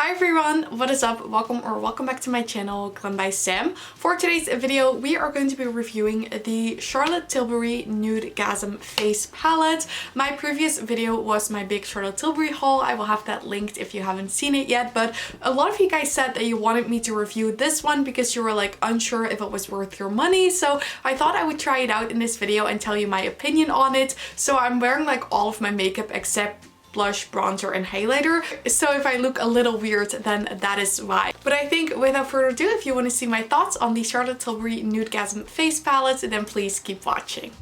Hi everyone, what is up? Welcome back to my channel, Glam by Sam. For today's video, we are going to be reviewing the Charlotte Tilbury Nudegasm Face Palette. My previous video was my big Charlotte Tilbury haul. I will have that linked if you haven't seen it yet, but a lot of you guys said that you wanted me to review this one because you were like unsure if it was worth your money. So I thought I would try it out in this video and tell you my opinion on it. So I'm wearing like all of my makeup except blush, bronzer and highlighter, so if I look a little weird then that is why. But I think without further ado, if you want to see my thoughts on the Charlotte Tilbury Nudegasm Face Palette, then please keep watching.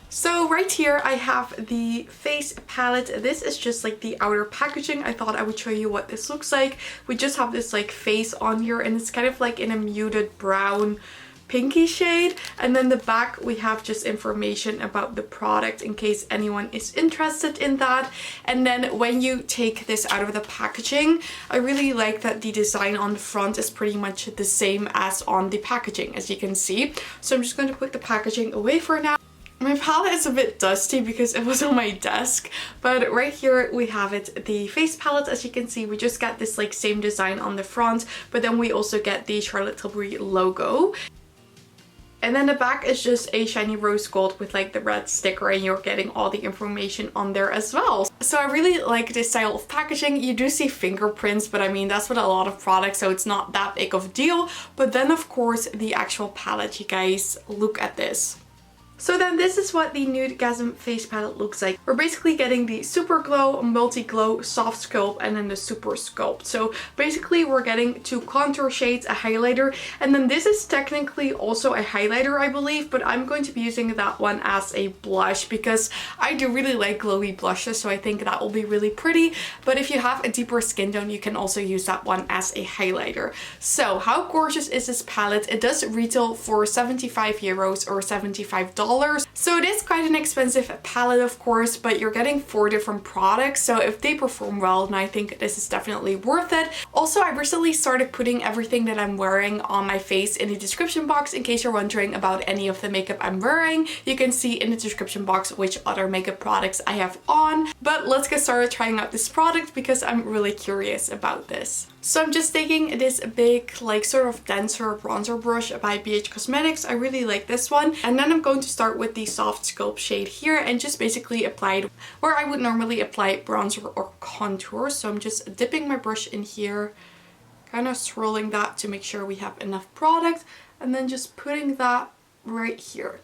So right here I have the face palette. This is just like the outer packaging. I thought I would show you what this looks like. We just have this like face on here and it's kind of like in a muted brown pinky shade, and then the back we have just information about the product in case anyone is interested in that. And then when you take this out of the packaging, I really like that the design on the front is pretty much the same as on the packaging, as you can see. So I'm just going to put the packaging away for now. My palette is a bit dusty because it was on my desk, but right here we have it, the face palette. As you can see, we just got this like same design on the front, but then we also get the Charlotte Tilbury logo. And then the back is just a shiny rose gold with like the red sticker, and you're getting all the information on there as well. So I really like this style of packaging. You do see fingerprints, but I mean that's with a lot of products, so it's not that big of a deal. But then of course the actual palette, you guys, look at this. So then this is what the Nudegasm Face Palette looks like. We're basically getting the Super Glow, Multi Glow, Soft Sculpt, and then the Super Sculpt. So basically we're getting 2 contour shades, a highlighter, and then this is technically also a highlighter, I believe, but I'm going to be using that one as a blush because I do really like glowy blushes, so I think that will be really pretty. But if you have a deeper skin tone, you can also use that one as a highlighter. So how gorgeous is this palette? It does retail for 75 euros or $75. So it is quite an expensive palette, of course, but you're getting 4 different products, so if they perform well, then I think this is definitely worth it. Also, I recently started putting everything that I'm wearing on my face in the description box in case you're wondering about any of the makeup I'm wearing. You can see in the description box which other makeup products I have on. But let's get started trying out this product because I'm really curious about this. So I'm just taking this big, like sort of denser bronzer brush by BH Cosmetics. I really like this one. And then I'm going to start with the Soft Sculpt shade here and just basically apply it where I would normally apply bronzer or contour. So I'm just dipping my brush in here, kind of swirling that to make sure we have enough product, and then just putting that right here.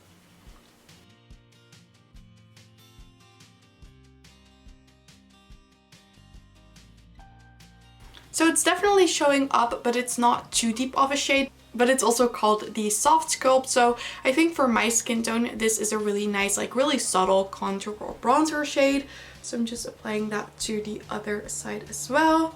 So it's definitely showing up, but it's not too deep of a shade, but it's also called the Soft Sculpt. So I think for my skin tone, this is a really nice, like really subtle contour or bronzer shade. So I'm just applying that to the other side as well.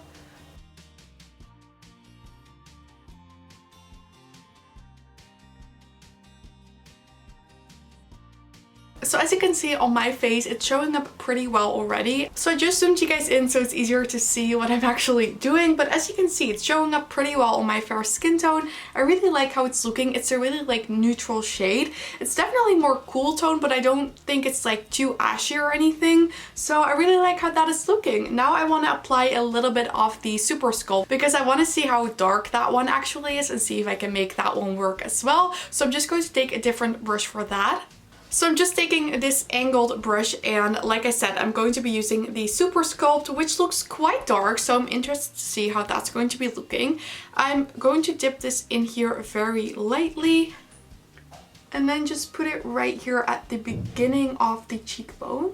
So as you can see on my face, it's showing up pretty well already. So I just zoomed you guys in so it's easier to see what I'm actually doing. But as you can see, it's showing up pretty well on my fair skin tone. I really like how it's looking. It's a really like neutral shade. It's definitely more cool tone, but I don't think it's like too ashy or anything. So I really like how that is looking. Now I want to apply a little bit of the Super Sculpt because I want to see how dark that one actually is and see if I can make that one work as well. So I'm just going to take a different brush for that. So I'm just taking this angled brush, and like I said, I'm going to be using the Super Sculpt, which looks quite dark, so I'm interested to see how that's going to be looking. I'm going to dip this in here very lightly and then just put it right here at the beginning of the cheekbone.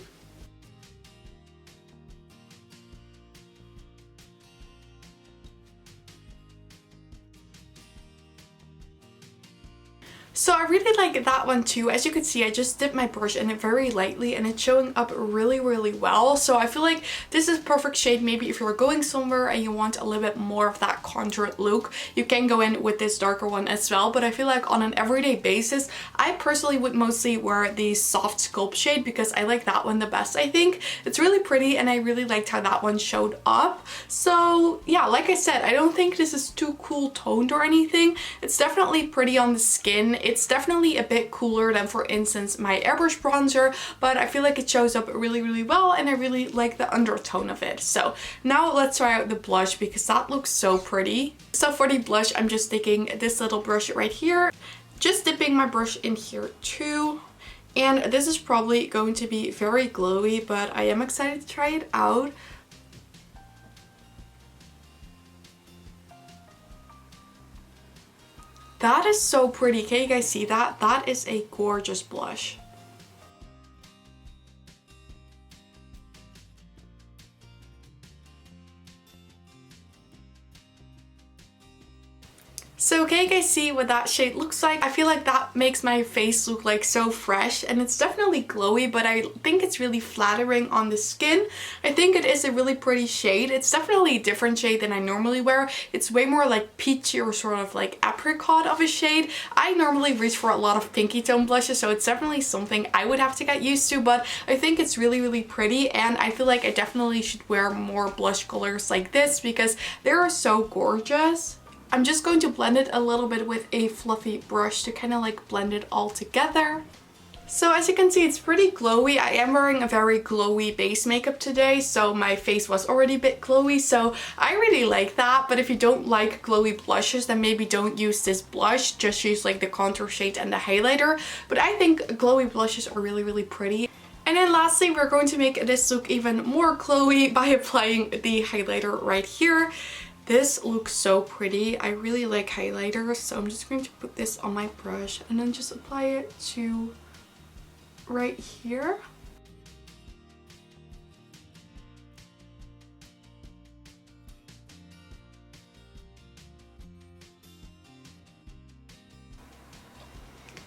So I really like that one too. As you can see, I just dipped my brush in it very lightly and it's showing up really, really well. So I feel like this is a perfect shade. Maybe if you're going somewhere and you want a little bit more of that contoured look, you can go in with this darker one as well. But I feel like on an everyday basis, I personally would mostly wear the Soft Sculpt shade because I like that one the best, I think. It's really pretty and I really liked how that one showed up. So yeah, like I said, I don't think this is too cool toned or anything. It's definitely pretty on the skin. It's definitely a bit cooler than, for instance, my airbrush bronzer, but I feel like it shows up really well, and I really like the undertone of it. So now let's try out the blush because that looks so pretty. So for the blush, I'm just taking this little brush right here, just dipping my brush in here too. And this is probably going to be very glowy, but I am excited to try it out. That is so pretty. Can you guys see that? That is a gorgeous blush. So can you guys see what that shade looks like? I feel like that makes my face look like so fresh, and it's definitely glowy, but I think it's really flattering on the skin. I think it is a really pretty shade. It's definitely a different shade than I normally wear. It's way more like peachy or sort of like apricot of a shade. I normally reach for a lot of pinky tone blushes, so it's definitely something I would have to get used to, but I think it's really pretty, and I feel like I definitely should wear more blush colors like this because they are so gorgeous. I'm just going to blend it a little bit with a fluffy brush to kind of like blend it all together. So as you can see, it's pretty glowy. I am wearing a very glowy base makeup today, so my face was already a bit glowy, so I really like that. But if you don't like glowy blushes, then maybe don't use this blush. Just use like the contour shade and the highlighter. But I think glowy blushes are really pretty. And then lastly, we're going to make this look even more glowy by applying the highlighter right here. This looks so pretty. I really like highlighters, so I'm just going to put this on my brush and then just apply it to right here.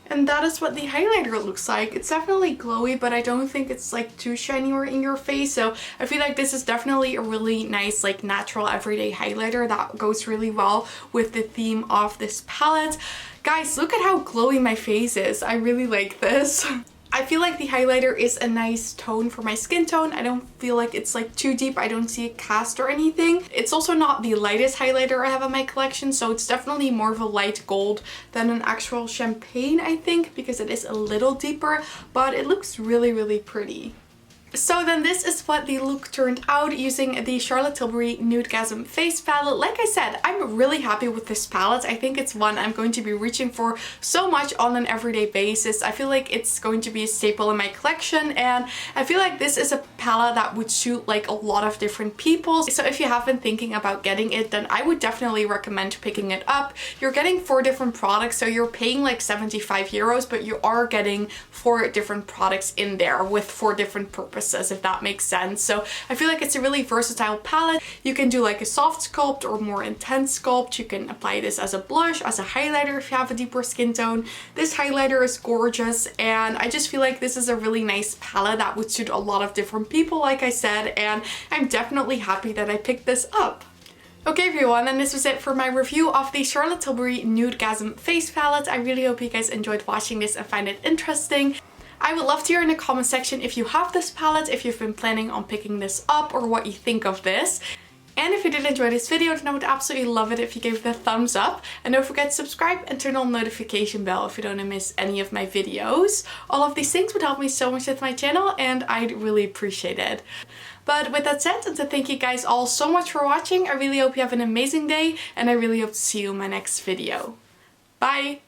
And that is what the highlighter looks like. It's definitely glowy, but I don't think it's like too shiny or in your face. So I feel like this is definitely a really nice like natural everyday highlighter that goes really well with the theme of this palette. Guys, look at how glowy my face is. I really like this. I feel like the highlighter is a nice tone for my skin tone. I don't feel like it's like too deep. I don't see a cast or anything. It's also not the lightest highlighter I have in my collection, so it's definitely more of a light gold than an actual champagne, I think, because it is a little deeper, but it looks really pretty. So then this is what the look turned out using the Charlotte Tilbury Nudegasm Face Palette. Like I said, I'm really happy with this palette. I think it's one I'm going to be reaching for so much on an everyday basis. I feel like it's going to be a staple in my collection, and I feel like this is a palette that would suit like a lot of different people. So if you have been thinking about getting it, then I would definitely recommend picking it up. You're getting 4 different products, so you're paying like 75 euros, but you are getting 4 different products in there with 4 different purposes, if that makes sense. So I feel like it's a really versatile palette. You can do like a soft sculpt or more intense sculpt. You can apply this as a blush, as a highlighter if you have a deeper skin tone. This highlighter is gorgeous, and I just feel like this is a really nice palette that would suit a lot of different people, like I said, and I'm definitely happy that I picked this up. Okay everyone, and this was it for my review of the Charlotte Tilbury Nudegasm Face Palette. I really hope you guys enjoyed watching this and find it interesting. I would love to hear in the comment section if you have this palette, if you've been planning on picking this up, or what you think of this. And if you did enjoy this video, then I would absolutely love it if you gave it a thumbs up. And don't forget to subscribe and turn on the notification bell if you don't want to miss any of my videos. All of these things would help me so much with my channel, and I'd really appreciate it. But with that said, and to thank you guys all so much for watching, I really hope you have an amazing day, and I really hope to see you in my next video. Bye!